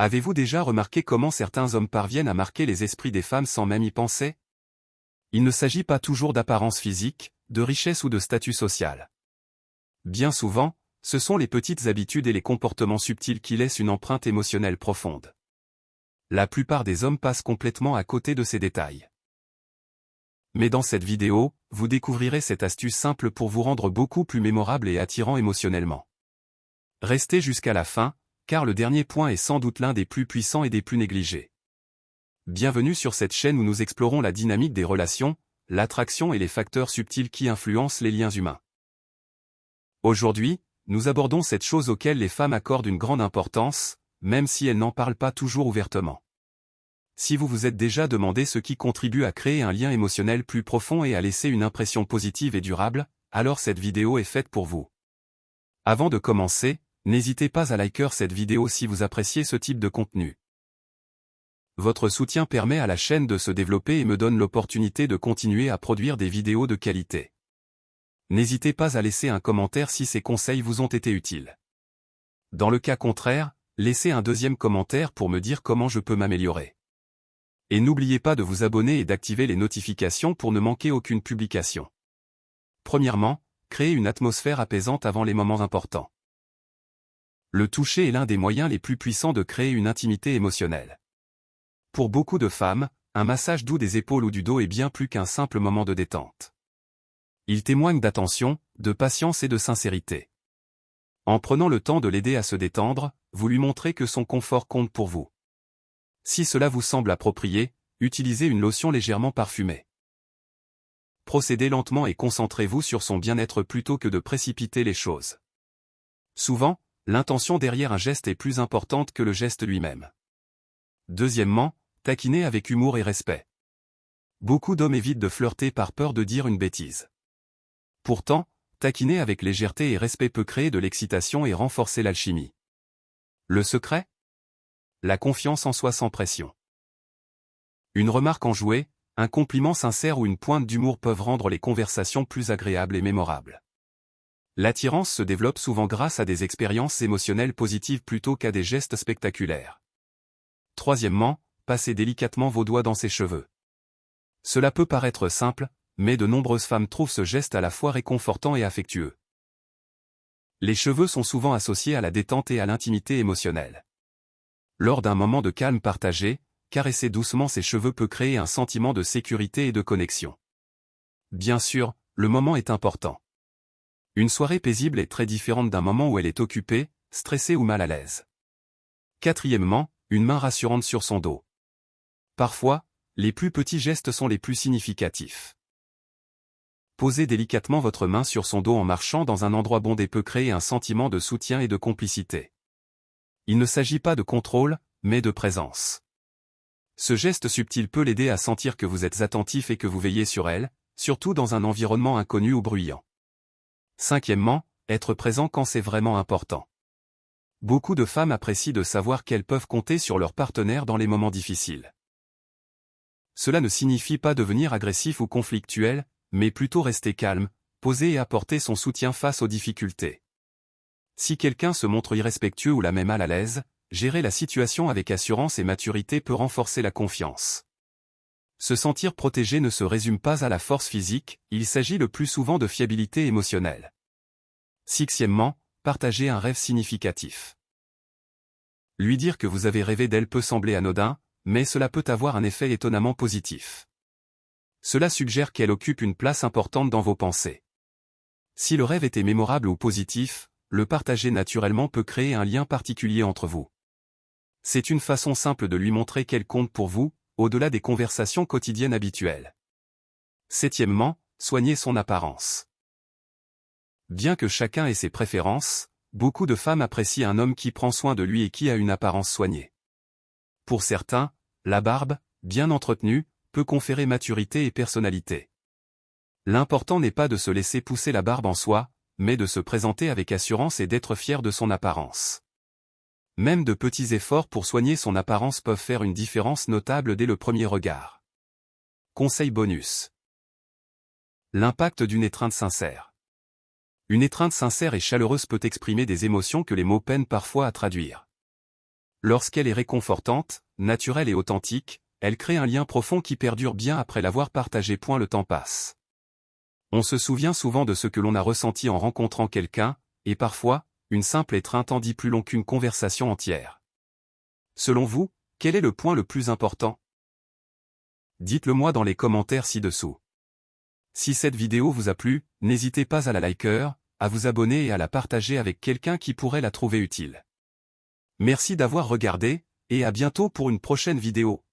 Avez-vous déjà remarqué comment certains hommes parviennent à marquer les esprits des femmes sans même y penser? Il ne s'agit pas toujours d'apparence physique, de richesse ou de statut social. Bien souvent, ce sont les petites habitudes et les comportements subtils qui laissent une empreinte émotionnelle profonde. La plupart des hommes passent complètement à côté de ces détails. Mais dans cette vidéo, vous découvrirez cette astuce simple pour vous rendre beaucoup plus mémorable et attirant émotionnellement. Restez jusqu'à la fin, car le dernier point est sans doute l'un des plus puissants et des plus négligés. Bienvenue sur cette chaîne où nous explorons la dynamique des relations, l'attraction et les facteurs subtils qui influencent les liens humains. Aujourd'hui, nous abordons cette chose auquel les femmes accordent une grande importance, même si elles n'en parlent pas toujours ouvertement. Si vous vous êtes déjà demandé ce qui contribue à créer un lien émotionnel plus profond et à laisser une impression positive et durable, alors cette vidéo est faite pour vous. Avant de commencer, n'hésitez pas à liker cette vidéo si vous appréciez ce type de contenu. Votre soutien permet à la chaîne de se développer et me donne l'opportunité de continuer à produire des vidéos de qualité. N'hésitez pas à laisser un commentaire si ces conseils vous ont été utiles. Dans le cas contraire, laissez un deuxième commentaire pour me dire comment je peux m'améliorer. Et n'oubliez pas de vous abonner et d'activer les notifications pour ne manquer aucune publication. Premièrement, créez une atmosphère apaisante avant les moments importants. Le toucher est l'un des moyens les plus puissants de créer une intimité émotionnelle. Pour beaucoup de femmes, un massage doux des épaules ou du dos est bien plus qu'un simple moment de détente. Il témoigne d'attention, de patience et de sincérité. En prenant le temps de l'aider à se détendre, vous lui montrez que son confort compte pour vous. Si cela vous semble approprié, utilisez une lotion légèrement parfumée. Procédez lentement et concentrez-vous sur son bien-être plutôt que de précipiter les choses. Souvent, l'intention derrière un geste est plus importante que le geste lui-même. Deuxièmement, taquinez avec humour et respect. Beaucoup d'hommes évitent de flirter par peur de dire une bêtise. Pourtant, taquiner avec légèreté et respect peut créer de l'excitation et renforcer l'alchimie. Le secret? La confiance en soi sans pression. Une remarque enjouée, un compliment sincère ou une pointe d'humour peuvent rendre les conversations plus agréables et mémorables. L'attirance se développe souvent grâce à des expériences émotionnelles positives plutôt qu'à des gestes spectaculaires. Troisièmement, passez délicatement vos doigts dans ses cheveux. Cela peut paraître simple, mais de nombreuses femmes trouvent ce geste à la fois réconfortant et affectueux. Les cheveux sont souvent associés à la détente et à l'intimité émotionnelle. Lors d'un moment de calme partagé, caresser doucement ses cheveux peut créer un sentiment de sécurité et de connexion. Bien sûr, le moment est important. Une soirée paisible est très différente d'un moment où elle est occupée, stressée ou mal à l'aise. Quatrièmement, une main rassurante sur son dos. Parfois, les plus petits gestes sont les plus significatifs. Posez délicatement votre main sur son dos en marchant dans un endroit bondé peut créer un sentiment de soutien et de complicité. Il ne s'agit pas de contrôle, mais de présence. Ce geste subtil peut l'aider à sentir que vous êtes attentif et que vous veillez sur elle, surtout dans un environnement inconnu ou bruyant. Cinquièmement, être présent quand c'est vraiment important. Beaucoup de femmes apprécient de savoir qu'elles peuvent compter sur leur partenaire dans les moments difficiles. Cela ne signifie pas devenir agressif ou conflictuel, mais plutôt rester calme, posé et apporter son soutien face aux difficultés. Si quelqu'un se montre irrespectueux ou la met mal à l'aise, gérer la situation avec assurance et maturité peut renforcer la confiance. Se sentir protégé ne se résume pas à la force physique, il s'agit le plus souvent de fiabilité émotionnelle. Sixièmement, partager un rêve significatif. Lui dire que vous avez rêvé d'elle peut sembler anodin, mais cela peut avoir un effet étonnamment positif. Cela suggère qu'elle occupe une place importante dans vos pensées. Si le rêve était mémorable ou positif, le partager naturellement peut créer un lien particulier entre vous. C'est une façon simple de lui montrer qu'elle compte pour vous, au-delà des conversations quotidiennes habituelles. Septièmement, soigner son apparence. Bien que chacun ait ses préférences, beaucoup de femmes apprécient un homme qui prend soin de lui et qui a une apparence soignée. Pour certains, la barbe, bien entretenue, peut conférer maturité et personnalité. L'important n'est pas de se laisser pousser la barbe en soi, mais de se présenter avec assurance et d'être fier de son apparence. Même de petits efforts pour soigner son apparence peuvent faire une différence notable dès le premier regard. Conseil bonus. L'impact d'une étreinte sincère. Une étreinte sincère et chaleureuse peut exprimer des émotions que les mots peinent parfois à traduire. Lorsqu'elle est réconfortante, naturelle et authentique, elle crée un lien profond qui perdure bien après l'avoir partagé. Le temps passe. On se souvient souvent de ce que l'on a ressenti en rencontrant quelqu'un, et parfois, une simple étreinte en dit plus long qu'une conversation entière. Selon vous, quel est le point le plus important? Dites-le moi dans les commentaires ci-dessous. Si cette vidéo vous a plu, n'hésitez pas à la liker, à vous abonner et à la partager avec quelqu'un qui pourrait la trouver utile. Merci d'avoir regardé, et à bientôt pour une prochaine vidéo.